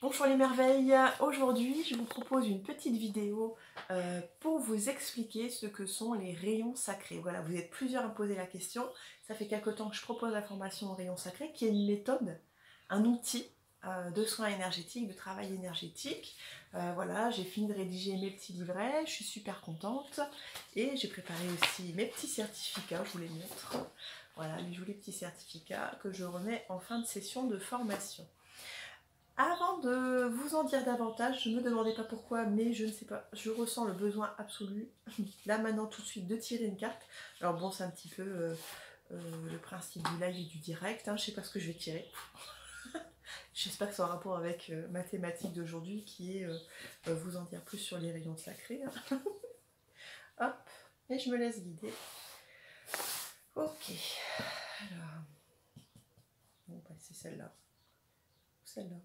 Bonjour les merveilles, aujourd'hui je vous propose une petite vidéo pour vous expliquer ce que sont les rayons sacrés. Voilà, vous êtes plusieurs à me poser la question, ça fait quelque temps que je propose la formation aux rayons sacrés qui est une méthode, un outil de soins énergétiques, de travail énergétique. Voilà, j'ai fini de rédiger mes petits livrets, je suis super contente et j'ai préparé aussi mes petits certificats, je vous les montre. Voilà, les jolis petits certificats que je remets en fin de session de formation. Avant de vous en dire davantage, ne me demandez pas pourquoi, mais je ne sais pas, je ressens le besoin absolu, là maintenant tout de suite, de tirer une carte. Alors bon, c'est un petit peu le principe du live et du direct, hein, je ne sais pas ce que je vais tirer. J'espère que c'est en rapport avec ma thématique d'aujourd'hui qui est vous en dire plus sur les rayons sacrés. Hein. Hop, et je me laisse guider. Ok, alors, bon, bah, c'est celle-là, celle-là,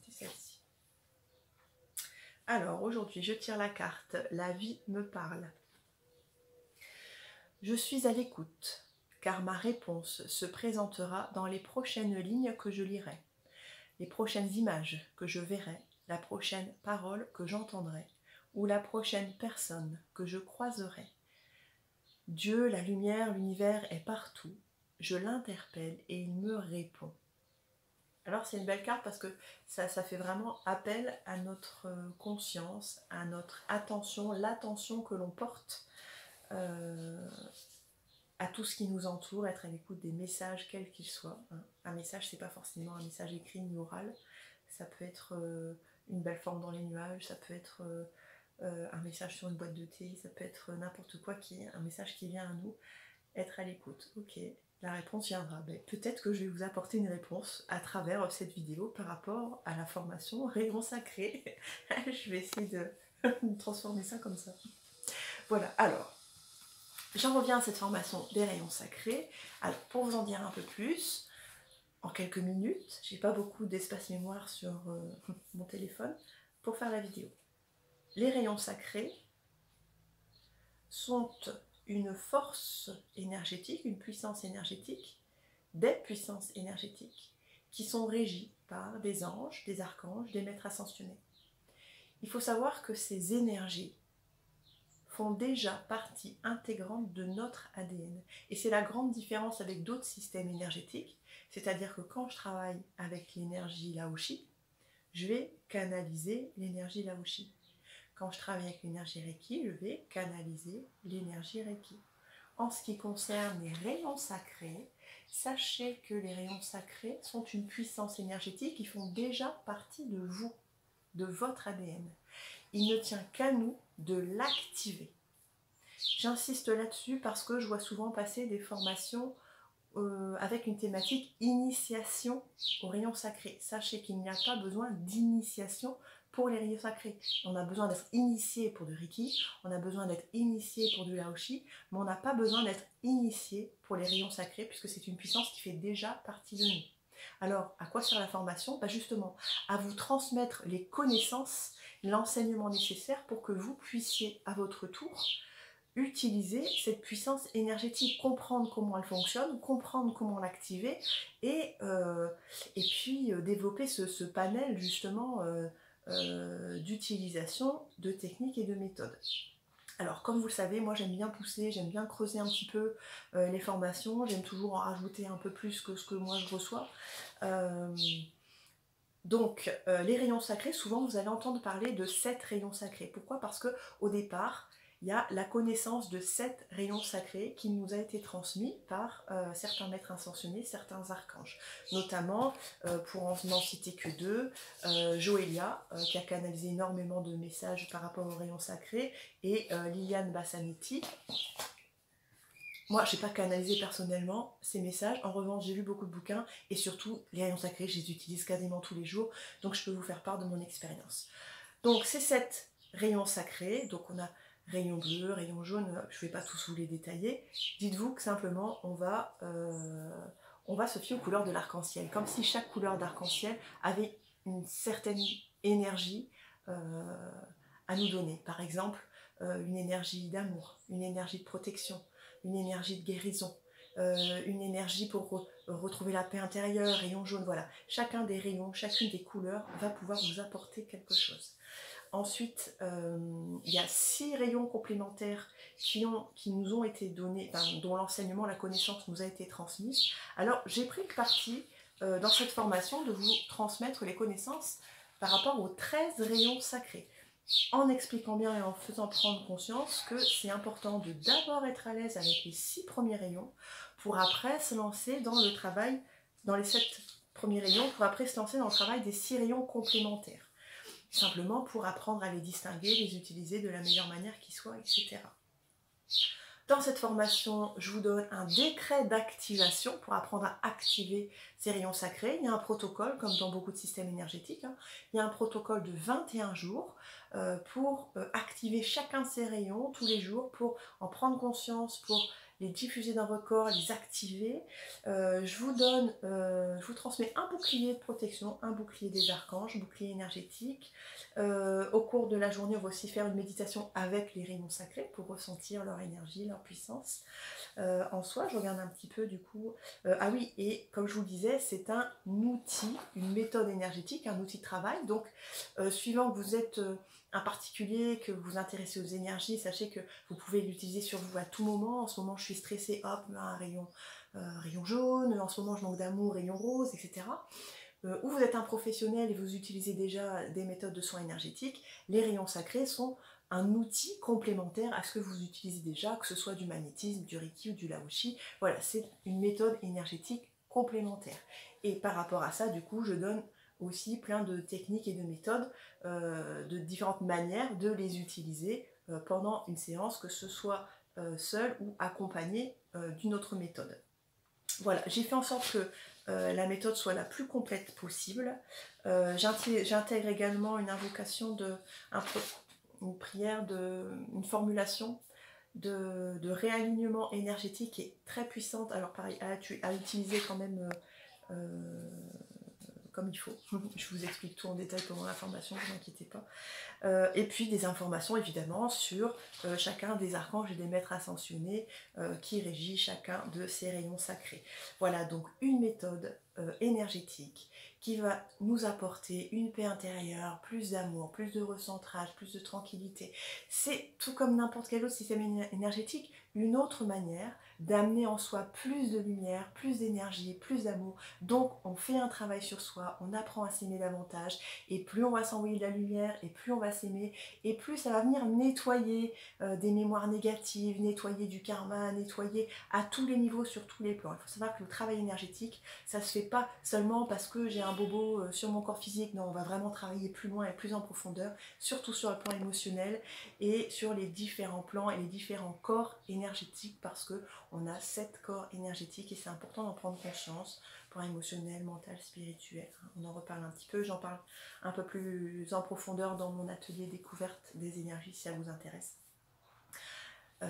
c'est celle-ci. Alors aujourd'hui, je tire la carte « La vie me parle ». Je suis à l'écoute, car ma réponse se présentera dans les prochaines lignes que je lirai, les prochaines images que je verrai, la prochaine parole que j'entendrai, ou la prochaine personne que je croiserai. Dieu, la lumière, l'univers est partout. Je l'interpelle et il me répond. Alors c'est une belle carte parce que ça fait vraiment appel à notre conscience, à notre attention, l'attention que l'on porte à tout ce qui nous entoure, être à l'écoute des messages quels qu'ils soient. Hein. Un message, c'est pas forcément un message écrit ni oral, ça peut être une belle forme dans les nuages, ça peut être un message sur une boîte de thé, ça peut être n'importe quoi, un message qui vient à nous, être à l'écoute. Ok, la réponse viendra. Ben, peut-être que je vais vous apporter une réponse à travers cette vidéo par rapport à la formation Rayon Sacré. Je vais essayer de transformer ça comme ça. Voilà, alors, j'en reviens à cette formation des rayons sacrés. Alors, pour vous en dire un peu plus, en quelques minutes, j'ai pas beaucoup d'espace mémoire sur mon téléphone pour faire la vidéo. Les rayons sacrés sont une force énergétique, une puissance énergétique, des puissances énergétiques qui sont régies par des anges, des archanges, des maîtres ascensionnés. Il faut savoir que ces énergies font déjà partie intégrante de notre ADN. Et c'est la grande différence avec d'autres systèmes énergétiques, c'est-à-dire que quand je travaille avec l'énergie Lao-Shi, je vais canaliser l'énergie Lao-Shi. Quand je travaille avec l'énergie Reiki, je vais canaliser l'énergie Reiki. En ce qui concerne les rayons sacrés, sachez que les rayons sacrés sont une puissance énergétique qui font déjà partie de vous, de votre ADN. Il ne tient qu'à nous de l'activer. J'insiste là-dessus parce que je vois souvent passer des formations avec une thématique initiation aux rayons sacrés. Sachez qu'il n'y a pas besoin d'initiation pour les rayons sacrés. On a besoin d'être initié pour du Reiki, on a besoin d'être initié pour du Lao-Shi, mais on n'a pas besoin d'être initié pour les rayons sacrés puisque c'est une puissance qui fait déjà partie de nous. Alors, à quoi sert la formation? Justement, à vous transmettre les connaissances, l'enseignement nécessaire pour que vous puissiez à votre tour utiliser cette puissance énergétique, comprendre comment elle fonctionne, comprendre comment l'activer et puis développer ce panel justement d'utilisation de techniques et de méthodes. Alors comme vous le savez, moi j'aime bien pousser, j'aime bien creuser un petit peu les formations, j'aime toujours en rajouter un peu plus que ce que moi je reçois. Donc les rayons sacrés, souvent vous allez entendre parler de 7 rayons sacrés. Pourquoi? Parce qu'au départ, il y a la connaissance de 7 rayons sacrés qui nous a été transmis par certains maîtres ascensionnés, certains archanges. Notamment, pour n'en citer que 2, Joelia, qui a canalisé énormément de messages par rapport aux rayons sacrés, et Liliane Bassanetti. Moi, je n'ai pas canalisé personnellement ces messages. En revanche, j'ai lu beaucoup de bouquins et surtout, les rayons sacrés, je les utilise quasiment tous les jours. Donc, je peux vous faire part de mon expérience. Donc, ces 7 rayons sacrés, donc on a rayon bleu, rayon jaune, je ne vais pas tous vous les détailler. Dites-vous que simplement, on va se fier aux couleurs de l'arc-en-ciel. Comme si chaque couleur d'arc-en-ciel avait une certaine énergie à nous donner. Par exemple, une énergie d'amour, une énergie de protection, une énergie de guérison, une énergie pour retrouver la paix intérieure, rayon jaune, voilà. Chacun des rayons, chacune des couleurs va pouvoir vous apporter quelque chose. Ensuite, il y a 6 rayons complémentaires qui nous ont été donnés, enfin, dont l'enseignement, la connaissance nous a été transmise. Alors, j'ai pris le parti dans cette formation de vous transmettre les connaissances par rapport aux 13 rayons sacrés, en expliquant bien et en faisant prendre conscience que c'est important de d'abord être à l'aise avec les 6 premiers rayons pour après se lancer dans le travail, dans les 7 premiers rayons, pour après se lancer dans le travail des 6 rayons complémentaires. Simplement pour apprendre à les distinguer, les utiliser de la meilleure manière qui soit, etc. Dans cette formation, je vous donne un décret d'activation pour apprendre à activer ces rayons sacrés. Il y a un protocole, comme dans beaucoup de systèmes énergétiques, hein. Il y a un protocole de 21 jours pour activer chacun de ces rayons tous les jours, pour en prendre conscience, pour les diffuser dans votre corps, les activer. Je vous transmets un bouclier de protection, un bouclier des archanges, un bouclier énergétique. Au cours de la journée, on va aussi faire une méditation avec les rayons sacrés pour ressentir leur énergie, leur puissance. En soi, je regarde un petit peu du coup. Ah oui, et comme je vous le disais, c'est un outil, une méthode énergétique, un outil de travail. Donc, suivant que vous êtes un particulier, que vous vous intéressez aux énergies, sachez que vous pouvez l'utiliser sur vous à tout moment. En ce moment, je suis stressée, hop, un rayon jaune. En ce moment, je manque d'amour, rayon rose, etc. Ou vous êtes un professionnel et vous utilisez déjà des méthodes de soins énergétiques, les rayons sacrés sont un outil complémentaire à ce que vous utilisez déjà, que ce soit du magnétisme, du Reiki ou du Laoshi. Voilà, c'est une méthode énergétique complémentaire. Et par rapport à ça, du coup, je donne aussi plein de techniques et de méthodes, de différentes manières de les utiliser pendant une séance, que ce soit seul ou accompagné d'une autre méthode. Voilà, j'ai fait en sorte que la méthode soit la plus complète possible. J'intègre également une invocation, une prière, une formulation de réalignement énergétique qui est très puissante. Alors pareil, à utiliser quand même comme il faut. Je vous explique tout en détail pendant la formation, ne vous inquiétez pas. Et puis des informations évidemment sur chacun des archanges et des maîtres ascensionnés qui régit chacun de ces rayons sacrés. Voilà donc une méthode énergétique qui va nous apporter une paix intérieure, plus d'amour, plus de recentrage, plus de tranquillité. C'est tout comme n'importe quel autre système énergétique, une autre manière d'amener en soi plus de lumière, plus d'énergie, plus d'amour. Donc on fait un travail sur soi, on apprend à s'aimer davantage, et plus on va s'envoyer de la lumière, et plus on va s'aimer, et plus ça va venir nettoyer des mémoires négatives, nettoyer du karma, nettoyer à tous les niveaux, sur tous les plans. Il faut savoir que le travail énergétique, ça se fait pas seulement parce que j'ai un bobo sur mon corps physique. Non, on va vraiment travailler plus loin et plus en profondeur, surtout sur le plan émotionnel et sur les différents plans et les différents corps énergétiques, parce que on a 7 corps énergétiques et c'est important d'en prendre conscience. Plan émotionnel, mental, spirituel. On en reparle un petit peu, j'en parle un peu plus en profondeur dans mon atelier découverte des énergies si ça vous intéresse.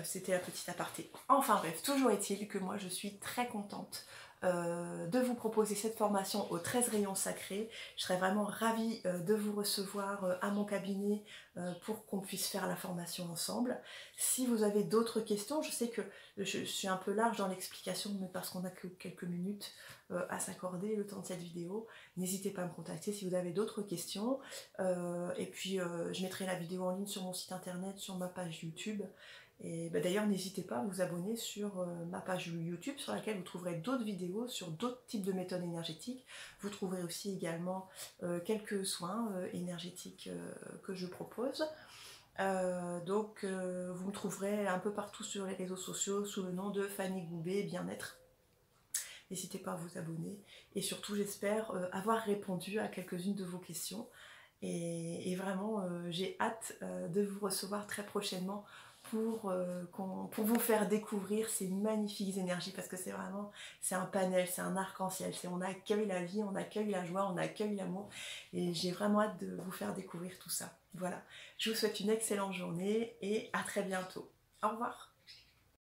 C'était la petite aparté. Enfin bref, toujours est-il que moi je suis très contente de vous proposer cette formation aux 13 rayons sacrés. Je serais vraiment ravie de vous recevoir à mon cabinet pour qu'on puisse faire la formation ensemble. Si vous avez d'autres questions, je sais que je suis un peu large dans l'explication, mais parce qu'on n'a que quelques minutes à s'accorder le temps de cette vidéo, n'hésitez pas à me contacter si vous avez d'autres questions. Et puis je mettrai la vidéo en ligne sur mon site internet, sur ma page YouTube. Et bah, d'ailleurs, n'hésitez pas à vous abonner sur ma page YouTube, sur laquelle vous trouverez d'autres vidéos sur d'autres types de méthodes énergétiques. Vous trouverez aussi également quelques soins énergétiques que je propose. Donc vous me trouverez un peu partout sur les réseaux sociaux sous le nom de Fanny Goubet Bien-être. N'hésitez pas à vous abonner. Et surtout, j'espère avoir répondu à quelques-unes de vos questions. Et vraiment, j'ai hâte de vous recevoir très prochainement pour vous faire découvrir ces magnifiques énergies, parce que c'est un panel, c'est un arc-en-ciel, on accueille la vie, on accueille la joie, on accueille l'amour, et j'ai vraiment hâte de vous faire découvrir tout ça. Voilà, je vous souhaite une excellente journée et à très bientôt. Au revoir.